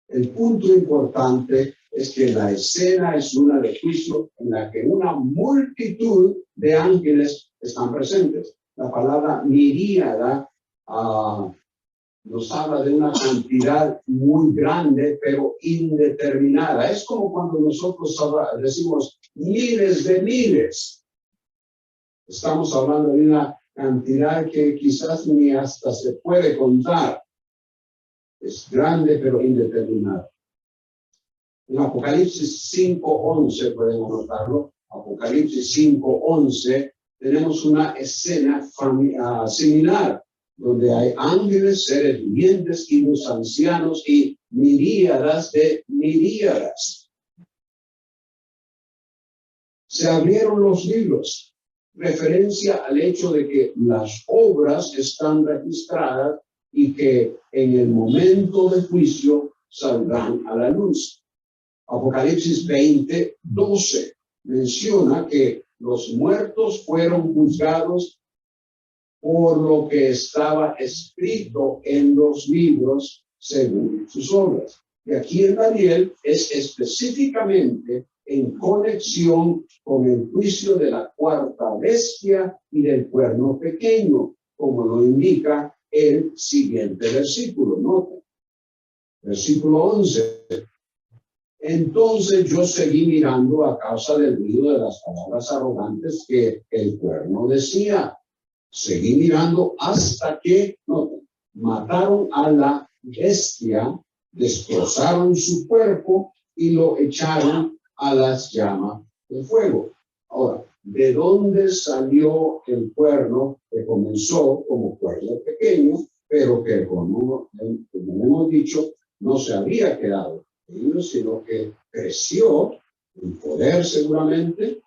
El punto importante es que la escena es una de juicio en la que una multitud de ángeles están presentes. La palabra miríada nos habla de una cantidad muy grande, pero indeterminada. Es como cuando nosotros decimos miles de miles. Estamos hablando de una cantidad que quizás ni hasta se puede contar. Es grande, pero indeterminada. En Apocalipsis 5:11, podemos notarlo, Apocalipsis 5:11, tenemos una escena similar, donde hay ángeles, seres vivientes y los ancianos y miríadas de miríadas. Se abrieron los libros, referencia al hecho de que las obras están registradas y que en el momento de juicio saldrán a la luz. Apocalipsis 20:12 menciona que los muertos fueron juzgados por lo que estaba escrito en los libros según sus obras. Y aquí en Daniel es específicamente en conexión con el juicio de la cuarta bestia y del cuerno pequeño, como lo indica el siguiente versículo. Nota, versículo 11. Entonces yo seguí mirando a causa del ruido de las palabras arrogantes que el cuerno decía. Seguí mirando hasta que mataron a la bestia, destrozaron su cuerpo y lo echaron a las llamas de fuego. Ahora, ¿de dónde salió el cuerno que comenzó como cuerno pequeño, pero que, como hemos dicho, no se había quedado, sino que creció en poder seguramente?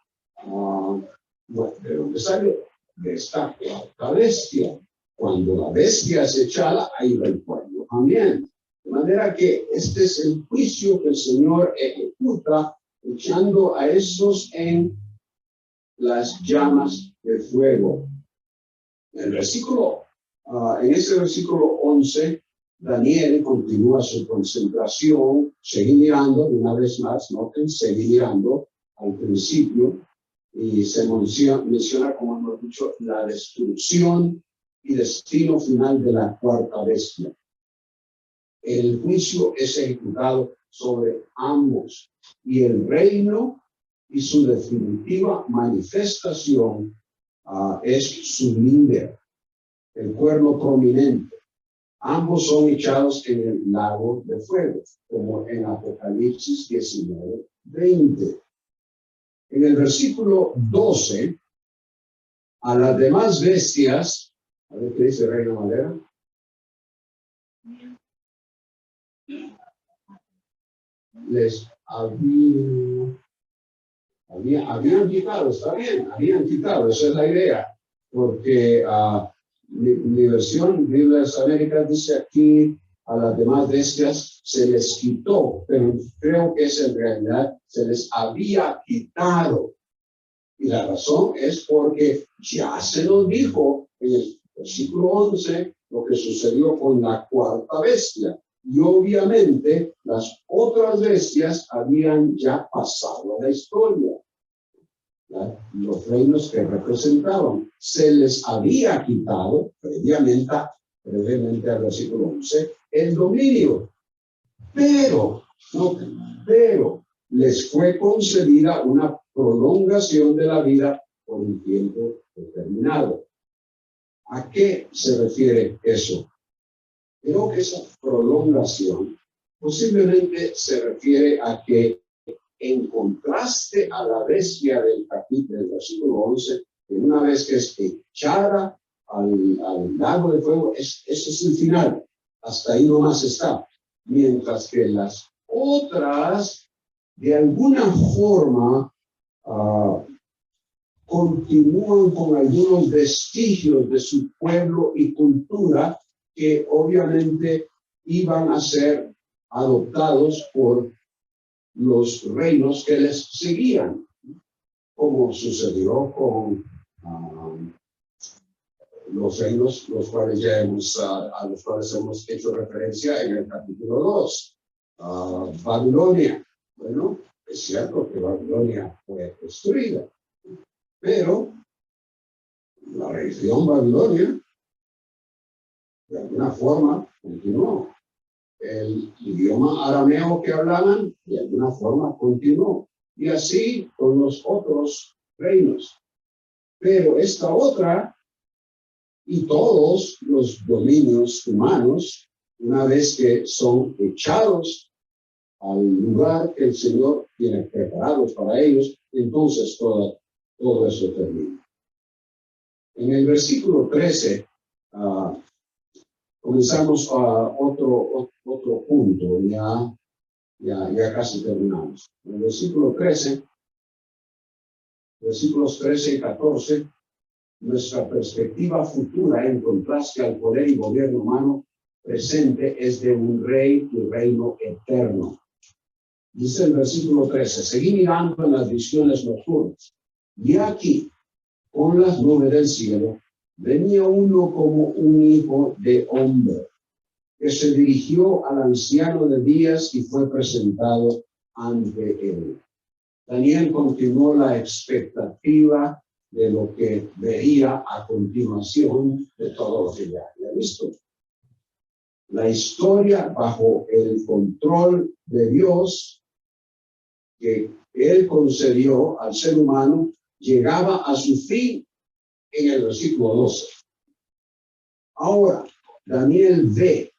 ¿De dónde salió? De esta cuarta bestia. Cuando la bestia es echada, ahí va el cuerno también. De manera que este es el juicio que el Señor ejecuta, echando a esos en las llamas de fuego. En ese versículo 11, Daniel continúa su concentración, seguí mirando, una vez más, noten, seguí mirando al principio, y se menciona, como hemos dicho, la destrucción y destino final de la cuarta bestia. El juicio es ejecutado sobre ambos, y el reino y su definitiva manifestación es su líder, el cuerno prominente. Ambos son echados en el lago de fuego, como en Apocalipsis 19:20. En el versículo 12, a las demás bestias, a ver qué dice Reina Valera. Les habían quitado, está bien, habían quitado, esa es la idea, porque mi versión, Biblia de las Américas, dice aquí, a las demás bestias se les quitó, pero creo que es en realidad se les había quitado. Y la razón es porque ya se nos dijo en el versículo 11 lo que sucedió con la cuarta bestia. Y obviamente las otras bestias habían ya pasado a la historia. Los reinos que representaban se les había quitado previamente al versículo 11 el dominio. Pero les fue concedida una prolongación de la vida por un tiempo determinado. ¿A qué se refiere eso? Creo que esa prolongación posiblemente se refiere a que, en contraste a la bestia del capítulo del versículo 11, que una vez que es echada al lago de fuego, ese es el final. Hasta ahí nomás está. Mientras que las otras, de alguna forma, continúan con algunos vestigios de su pueblo y cultura que obviamente iban a ser adoptados por los reinos que les seguían, como sucedió con los reinos los cuales a los cuales hemos hecho referencia en el capítulo 2. Babilonia. Bueno, es cierto que Babilonia fue destruida, pero la religión Babilonia de alguna forma continuó. El idioma arameo que hablaban de alguna forma continuó. Y así con los otros reinos. Pero esta otra y todos los dominios humanos, una vez que son echados al lugar que el Señor tiene preparados para ellos, entonces todo eso termina. En el versículo 13, comenzamos otro punto, ya casi terminamos. En el versículo 13, versículos 13 y 14, nuestra perspectiva futura en contraste al poder y gobierno humano presente es de un rey y reino eterno. Dice el versículo 13, seguí mirando en las visiones nocturnas, y aquí, con las nubes del cielo, venía uno como un hijo de hombre, que se dirigió al anciano de días y fue presentado ante él. Daniel continuó la expectativa de lo que veía a continuación de todo lo que ya había visto. La historia bajo el control de Dios que él concedió al ser humano llegaba a su fin en el versículo 12. Ahora, Daniel ve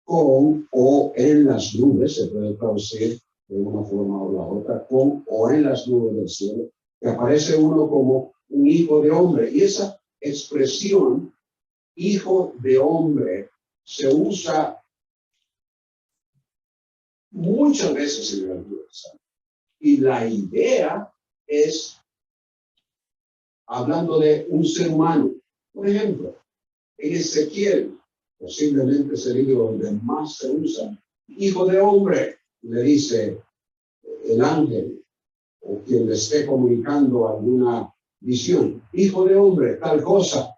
con o en las nubes, se puede traducir de una forma o la otra, con o en las nubes del cielo, que aparece uno como un hijo de hombre. Y esa expresión, hijo de hombre, se usa muchas veces en el Antiguo Testamento. Y la idea es hablando de un ser humano. Por ejemplo, en Ezequiel, posiblemente es el libro donde más se usa, hijo de hombre, le dice el ángel o quien le esté comunicando alguna visión, hijo de hombre, tal cosa.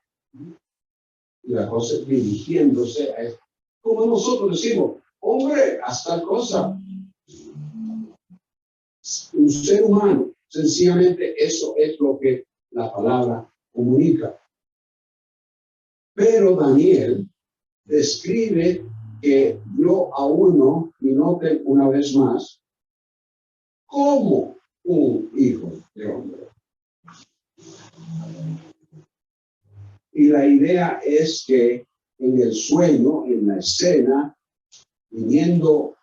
Y la cosa es dirigiéndose a esto. Como nosotros decimos, hombre, haz tal cosa. Un ser humano, sencillamente eso es lo que la palabra comunica. Pero Daniel describe que vio a uno, y noten una vez más, como un hijo de hombre. Y la idea es que en el sueño, en la escena, viniendo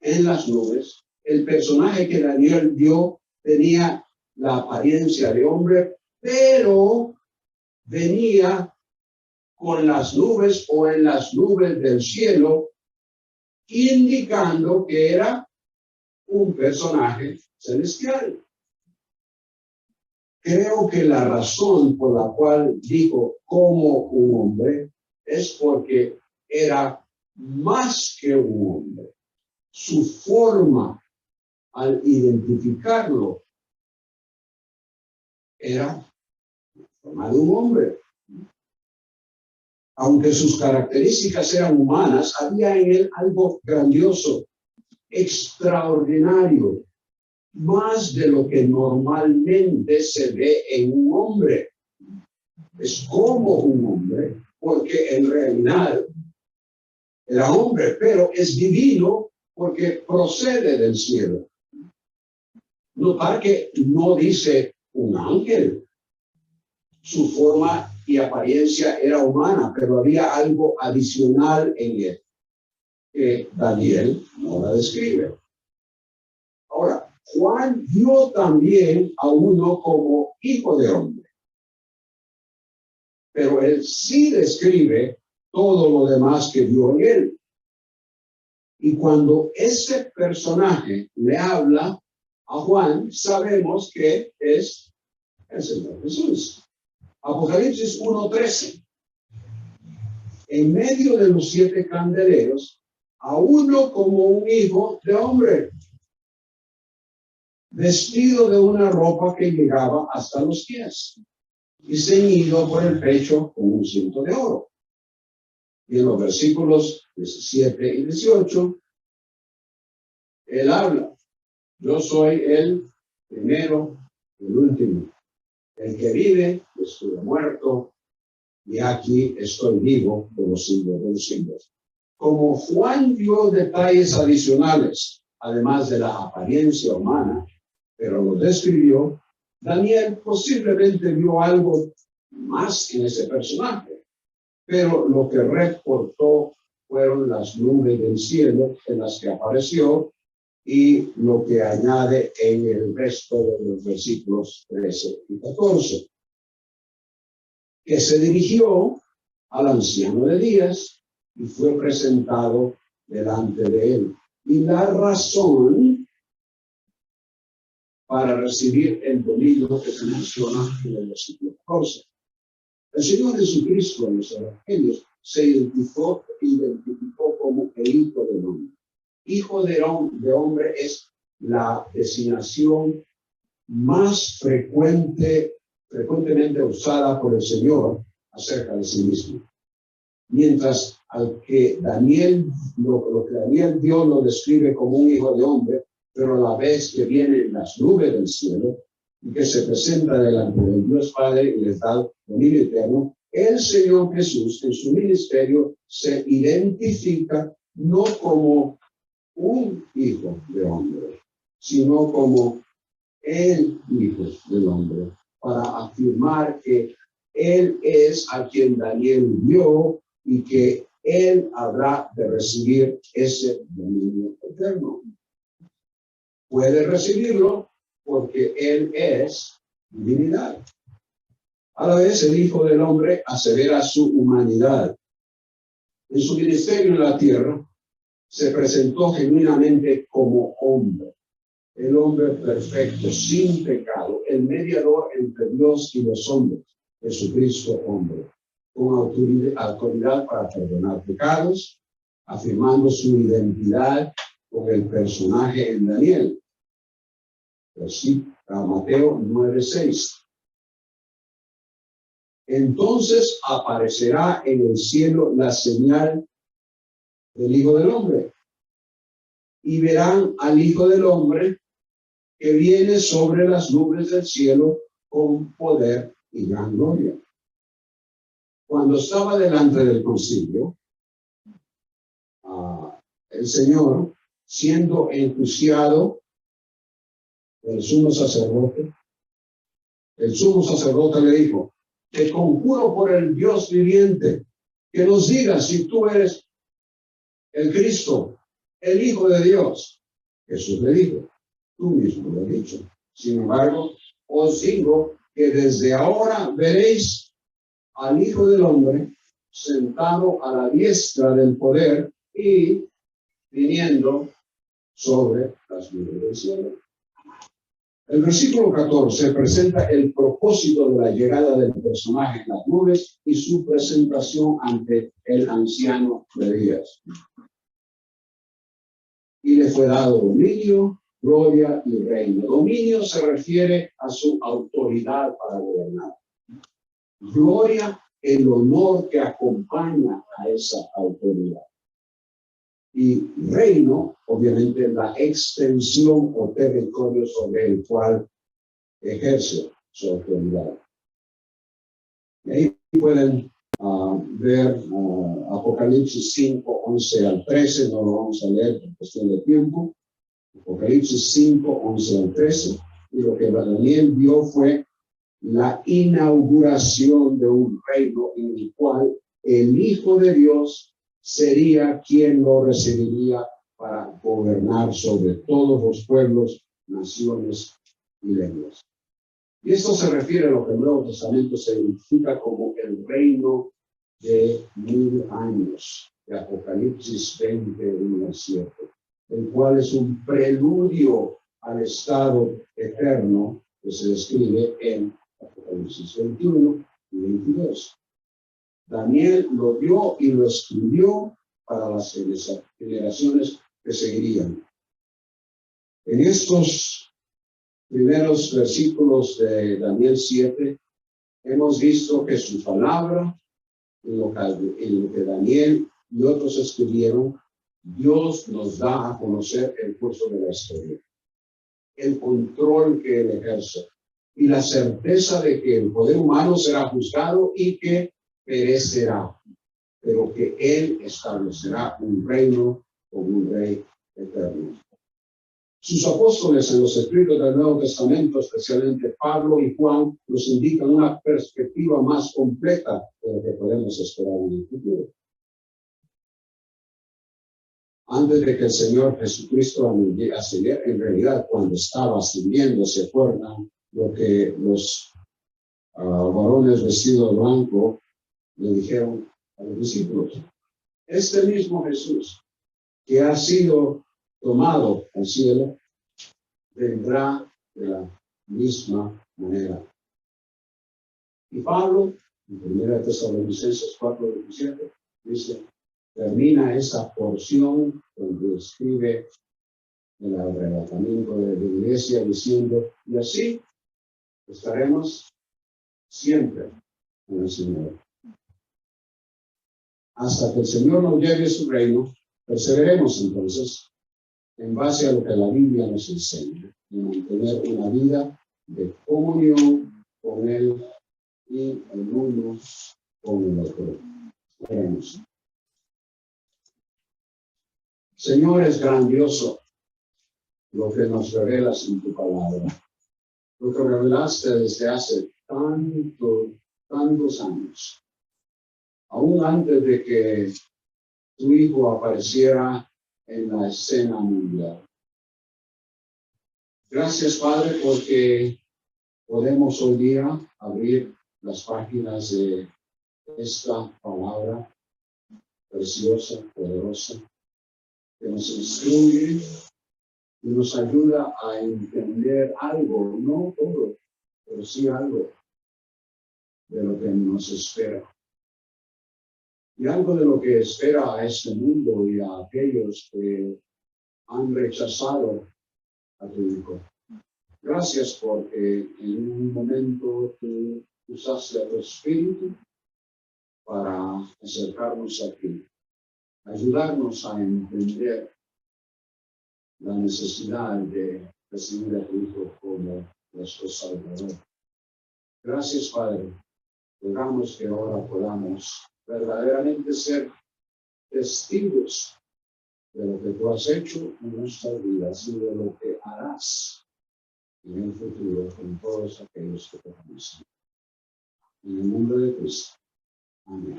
en las nubes, el personaje que Daniel vio tenía la apariencia de hombre, pero venía con las nubes o en las nubes del cielo, indicando que era un personaje celestial. Creo que la razón por la cual dijo como un hombre es porque era más que un hombre. Su forma al identificarlo era forma de un hombre. Aunque sus características eran humanas, había en él algo grandioso, extraordinario, más de lo que normalmente se ve en un hombre. Es como un hombre, porque en realidad era hombre, pero es divino porque procede del cielo. Notar que no dice un ángel. Su forma y apariencia era humana, pero había algo adicional en él que Daniel no la describe. Ahora, Juan vio también a uno como hijo de hombre, pero él sí describe todo lo demás que vio en él. Y cuando ese personaje le habla a Juan, sabemos que es el Señor Jesús. Apocalipsis 1:13. En medio de los 7 candeleros, a uno como un hijo de hombre, vestido de una ropa que llegaba hasta los pies y ceñido por el pecho con un cinto de oro. Y en los versículos 17 y 18, él habla: yo soy el primero y el último, el que vive, estuve muerto, y aquí estoy vivo por los siglos de los siglos. Como Juan vio detalles adicionales, además de la apariencia humana, pero lo describió, Daniel posiblemente vio algo más en ese personaje, pero lo que reportó fueron las nubes del cielo en las que apareció y lo que añade en el resto de los versículos 13 y 14. Que se dirigió al anciano de días y fue presentado delante de él. Y la razón para recibir el dominio que se menciona en el versículo 14. El Señor Jesucristo en los evangelios se identificó como el Hijo del Hombre. Hijo de hombre es la designación más frecuentemente usada por el Señor acerca de sí mismo. Mientras al que Daniel, lo que Daniel Dios lo describe como un hijo de hombre, pero a la vez que viene en las nubes del cielo y que se presenta delante del Dios Padre y les da dominio eterno, el Señor Jesús en su ministerio se identifica no como un hijo de hombre, sino como el Hijo del Hombre, para afirmar que Él es a quien Daniel vio y que Él habrá de recibir ese dominio eterno. Puede recibirlo porque Él es divinidad. A la vez, el Hijo del Hombre asevera su humanidad. En su ministerio en la tierra, se presentó genuinamente como hombre. El hombre perfecto, sin pecado, el mediador entre Dios y los hombres, Jesucristo hombre, con autoridad para perdonar pecados, afirmando su identidad con el personaje en Daniel. Así, Mateo 9:6. Entonces aparecerá en el cielo la señal del Hijo del Hombre, y verán al Hijo del Hombre que viene sobre las nubes del cielo con poder y gran gloria. Cuando estaba delante del concilio, el Señor, siendo enjuiciado el sumo sacerdote le dijo: te conjuro por el Dios viviente, que nos digas si tú eres el Cristo, el Hijo de Dios. Jesús le dijo: tú mismo lo has dicho. Sin embargo, os digo que desde ahora veréis al Hijo del Hombre sentado a la diestra del poder y viniendo sobre las nubes del cielo. El versículo 14 presenta el propósito de la llegada del personaje en las nubes y su presentación ante el anciano de días. Y le fue dado dominio, gloria y reino. Dominio se refiere a su autoridad para gobernar. Gloria, el honor que acompaña a esa autoridad. Y reino, obviamente, la extensión o territorio sobre el cual ejerce su autoridad. Y ahí pueden ver Apocalipsis 5, 11 al 13, no lo vamos a leer por cuestión de tiempo. Apocalipsis 5, 11 al 13, y lo que Daniel vio fue la inauguración de un reino en el cual el Hijo de Dios sería quien lo recibiría para gobernar sobre todos los pueblos, naciones y lenguas. Y esto se refiere a lo que el Nuevo Testamento se identifica como el reino de 1000 años, de Apocalipsis 20, 1 al 7, el cual es un preludio al estado eterno que se describe en Apocalipsis 21 y 22. Daniel lo vio y lo escribió para las generaciones que seguirían. En estos primeros versículos de Daniel 7, hemos visto que su palabra, en lo que Daniel y otros escribieron, Dios nos da a conocer el curso de la historia, el control que él ejerce y la certeza de que el poder humano será juzgado y que perecerá, pero que él establecerá un reino como un rey eterno. Sus apóstoles en los escritos del Nuevo Testamento, especialmente Pablo y Juan, nos indican una perspectiva más completa de lo que podemos esperar en el futuro. Antes de que el Señor Jesucristo ascendiera, en realidad cuando estaba ascendiendo, ¿se acuerdan lo que los varones vestidos de blanco le dijeron a los discípulos? Este mismo Jesús que ha sido tomado al cielo vendrá de la misma manera. Y Pablo, en 1 Tesalonicenses 4:17, dice, termina esa porción donde escribe el arrebatamiento de la iglesia diciendo, y así estaremos siempre con el Señor. Hasta que el Señor nos lleve su reino, perseveremos entonces en base a lo que la Biblia nos enseña, y mantener una vida de comunión con Él y el uno con el otro. Oremos. Señor, es grandioso lo que nos revelas en tu palabra, lo que revelaste desde hace tantos años, aún antes de que tu Hijo apareciera en la escena mundial. Gracias, Padre, porque podemos hoy día abrir las páginas de esta palabra preciosa, poderosa, que nos instruye y nos ayuda a entender algo, no todo, pero sí algo de lo que nos espera. Y algo de lo que espera a este mundo y a aquellos que han rechazado a tu Hijo. Gracias porque en un momento tú usaste a tu Espíritu para acercarnos a ti, ayudarnos a entender la necesidad de recibir a tu Hijo como nuestro Salvador. Gracias, Padre. Rogamos que ahora podamos verdaderamente ser testigos de lo que tú has hecho en nuestras vidas y de lo que harás en el futuro con todos aquellos que te conocen. En el nombre de Cristo. Amén.